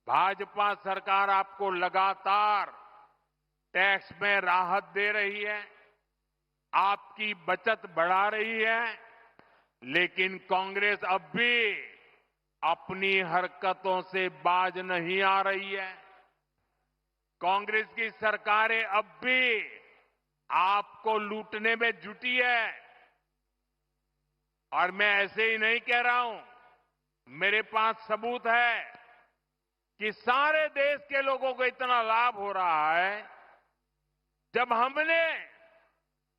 भाजपा सरकार आपको लगातार टैक्स में राहत दे रही है, आपकी बचत बढ़ा रही है, लेकिन कांग्रेस अब भी अपनी हरकतों से बाज नहीं आ रही है। कांग्रेस की सरकारें अब भी आपको लूटने में जुटी है। और मैं ऐसे ही नहीं कह रहा हूं, मेरे पास सबूत है कि सारे देश के लोगों को इतना लाभ हो रहा है। जब हमने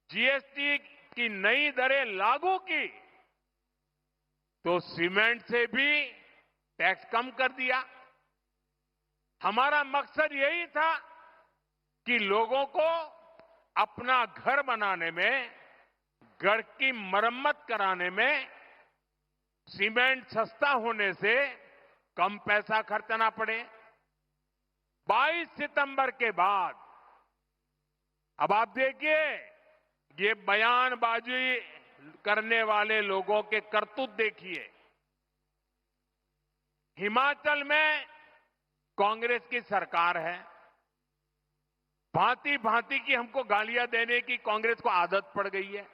जीएसटी की नई दरें लागू की तो सीमेंट से भी टैक्स कम कर दिया। हमारा मकसद यही था कि लोगों को अपना घर बनाने में, घर की मरम्मत कराने में सीमेंट सस्ता होने से कम पैसा खर्चना पड़े। 22 सितंबर के बाद अब आप देखिए, ये बयानबाजी करने वाले लोगों के करतूत देखिए। हिमाचल में कांग्रेस की सरकार है, भांति भांति की हमको गालियां देने की कांग्रेस को आदत पड़ गई है।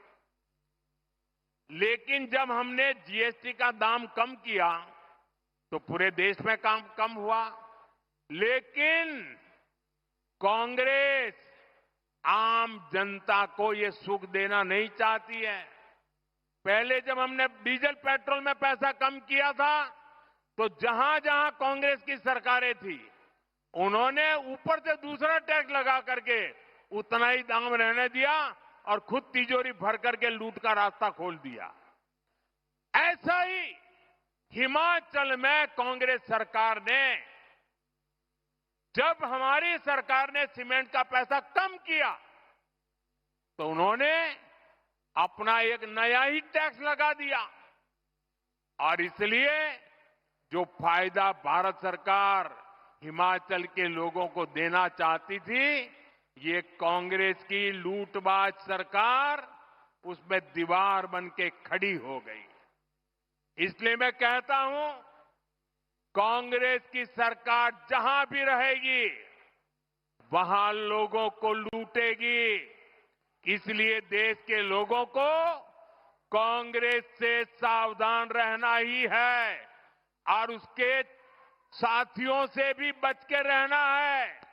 लेकिन जब हमने जीएसटी का दाम कम किया तो पूरे देश में काम कम हुआ। लेकिन कांग्रेस आम जनता को ये सुख देना नहीं चाहती है। पहले जब हमने डीजल पेट्रोल में पैसा कम किया था तो जहां जहां कांग्रेस की सरकारें थी, उन्होंने ऊपर से दूसरा टैक्स लगा करके उतना ही दाम रहने दिया और खुद तिजोरी भर करके लूट का रास्ता खोल दिया। ऐसा ही हिमाचल में कांग्रेस सरकार ने, जब हमारी सरकार ने सीमेंट का पैसा कम किया तो उन्होंने अपना एक नया ही टैक्स लगा दिया। और इसलिए जो फायदा भारत सरकार हिमाचल के लोगों को देना चाहती थी, ये कांग्रेस की लूटबाज सरकार उसमें दीवार बन के खड़ी हो गई। इसलिए मैं कहता हूं, कांग्रेस की सरकार जहां भी रहेगी वहां लोगों को लूटेगी। इसलिए देश के लोगों को कांग्रेस से सावधान रहना ही है और उसके साथियों से भी बच के रहना है।